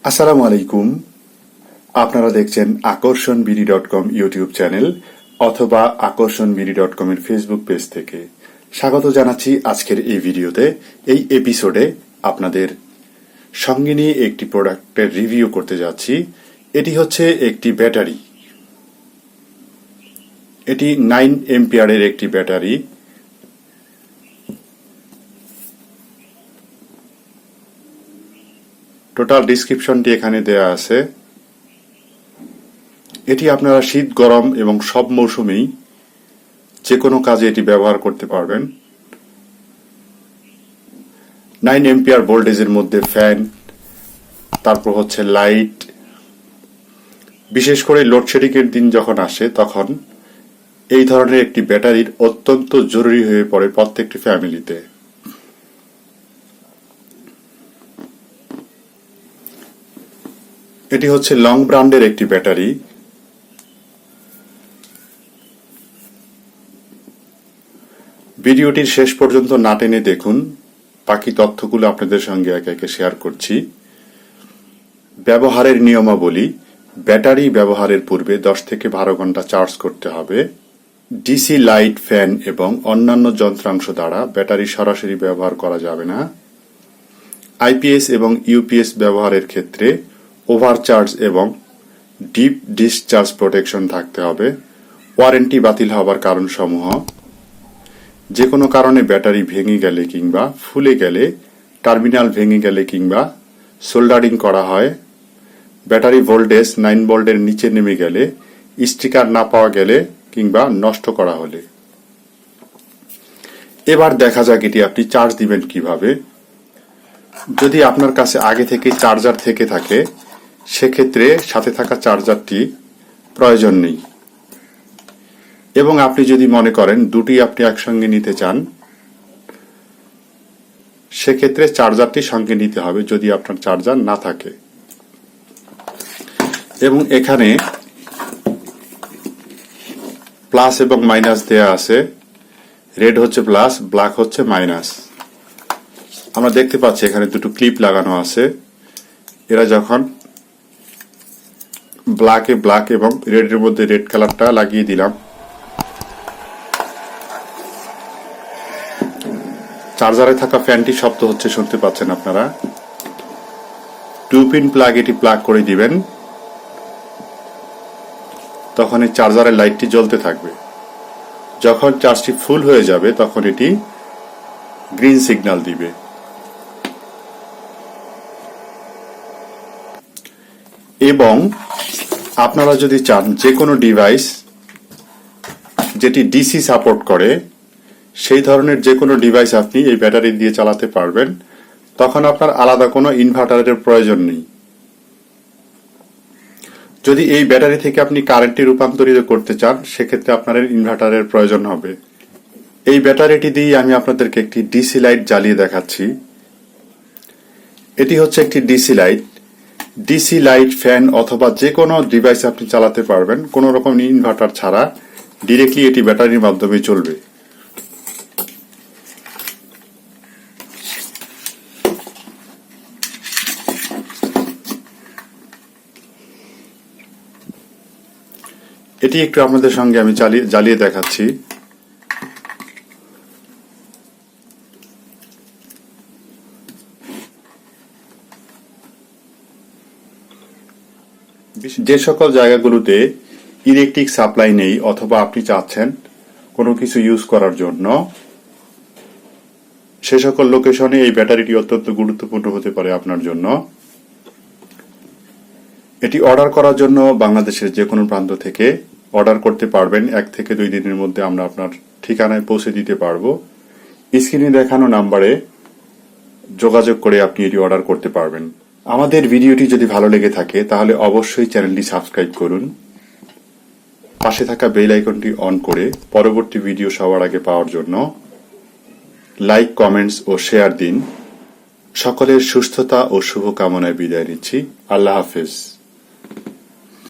আসসালামু আলাইকুম। আপনারা দেখছেন আকর্ষণবিডি.কম ইউটিউব চ্যানেল অথবা আকর্ষণবিডি.কম এর ফেসবুক পেজ থেকে। স্বাগত জানাচ্ছি আজকের এই ভিডিওতে। এই এপিসোডে আপনাদের সঙ্গে নিয়ে একটি প্রোডাক্টের রিভিউ করতে যাচ্ছি। এটি হচ্ছে একটি ব্যাটারি। এটি 9 এম্পিয়ারের একটি ব্যাটারি। টোটাল ডিসক্রিপশনটি এখানে দেয়া আছে। এটি আপনারা শীত, গরম এবং সব মৌসুমেই যে কোনো কাজে এটি ব্যবহার করতে পারবেন। 9 এম্পিয়ার ভোল্টেজের মধ্যে ফ্যান, তারপর হচ্ছে লাইট। বিশেষ করে লোডশেডিং এর দিন যখন আসে তখন এই ধরনের একটি ব্যাটারির অত্যন্ত জরুরি হয়ে পড়ে প্রত্যেকটি ফ্যামিলিতে। এটি হচ্ছে লং ব্র্যান্ডের একটি ব্যাটারি। ভিডিওটির শেষ পর্যন্ত না টেনে দেখুন, বাকি তথ্যগুলো আপনাদের সঙ্গে একে একে শেয়ার করছি। ব্যবহারের নিয়মাবলী: ব্যাটারি ব্যবহারের পূর্বে 10 থেকে 12 ঘন্টা চার্জ করতে হবে। ডিসি লাইট, ফ্যান এবং অন্যান্য যন্ত্রাংশ দ্বারা ব্যাটারি সরাসরি ব্যবহার করা যাবে না। আইপিএস এবং ইউপিএস ব্যবহারের ক্ষেত্রে ওভারচার্জ এবং ডিপ ডিসচার্জ প্রোটেকশন থাকতে হবে। ওয়ারেন্টি বাতিল হবার কারণসমূহ: যে কোনো কারণে ব্যাটারি ভেঙে গেলে কিংবা ফুলে গেলে, টার্মিনাল ভেঙে গেলে কিংবা সোল্ডারিং করা হয়, ব্যাটারি ভোল্টেজ 9 ভোল্টের নিচে নেমে গেলে, স্টিকার না পাওয়া গেলে কিংবা নষ্ট করা হলে। এবার দেখা যাক এটি আপনি চার্জ দিবেন কিভাবে। যদি আপনার কাছে আগে থেকে চার্জার থেকে থাকে সেক্ষেত্রে সাথে থাকা চার্জারটি প্রয়োজন নেই, এবং আপনি যদি মনে করেন দুটি আপনি একসঙ্গে নিতে চান সেক্ষেত্রে চার্জারটি সঙ্গে নিতে হবে যদি আপনার চার্জার না থাকে। এবং এখানে প্লাস এবং মাইনাস দেয়া আছে। রেড হচ্ছে প্লাস, ব্ল্যাক হচ্ছে মাইনাস। আমরা দেখতে পাচ্ছি এখানে দুটো ক্লিপ লাগানো আছে। এরা যখন ব্ল্যাকে ব্ল্যাক এবং রেডের মধ্যে রেড কালারটা লাগিয়ে দিলাম, চার্জারে থাকা ফ্যানটি শব্দ হচ্ছে, শুনতে পাচ্ছেন আপনারা। 2 পিন প্লাগ, এটি প্লাগ করে দিবেন, তখন এই চার্জারের লাইটটি জ্বলতে থাকবে। যখন চার্জটি ফুল হয়ে যাবে তখন এটি গ্রিন সিগন্যাল দিবে। এবং আপনারা যদি চান যে কোনো ডিভাইস যেটি ডিসি সাপোর্ট করে সেই ধরনের যে কোনো ডিভাইস আপনি এই ব্যাটারি দিয়ে চালাতে পারবেন, তখন আপনার আলাদা কোনো ইনভার্টারের প্রয়োজন নেই। যদি এই ব্যাটারি থেকে আপনি কারেন্টে রূপান্তরিত করতে চান সেক্ষেত্রে আপনার ইনভার্টারের প্রয়োজন হবে। এই ব্যাটারিটি দিয়ে আমি আপনাদেরকে একটি ডিসি লাইট জ্বালিয়ে দেখাচ্ছি। এটি হচ্ছে একটি DC light. DC light, fan অথবা যে কোনো ডিভাইস আপনি চালাতে পারবেন কোনো রকম ইনভার্টার ছাড়া। ডিরেক্টলি এটি ব্যাটারির মাধ্যমে চলবে। এটি একটু আপনাদের সঙ্গে আমি জ্বালিয়ে দেখাচ্ছি। যে সকল জায়গাগুলোতে ইলেকট্রিক সাপ্লাই নেই অথবা আপনি চাচ্ছেন কোনো কিছু ইউজ করার জন্য, সে সকল লোকেশনে এই ব্যাটারিটি অত্যন্ত গুরুত্বপূর্ণ হতে পারে আপনার জন্য। এটি অর্ডার করার জন্য বাংলাদেশের যে কোনো প্রান্ত থেকে অর্ডার করতে পারবেন। 1 থেকে 2 দিনের মধ্যে আমরা আপনার ঠিকানায় পৌঁছে দিতে পারবো। স্ক্রিনে দেখানো নাম্বারে যোগাযোগ করে আপনি এটি অর্ডার করতে পারবেন। আমাদের ভিডিওটি যদি ভালো লেগে থাকে তাহলে অবশ্যই চ্যানেলটি সাবস্ক্রাইব করুন। পাশে থাকা বেল আইকনটি অন করে পরবর্তী ভিডিও সবার আগে পাওয়ার জন্য লাইক, কমেন্টস ও শেয়ার দিন। সকলের সুস্থতা ও শুভকামনায় বিদায় নিচ্ছি। আল্লাহ হাফেজ।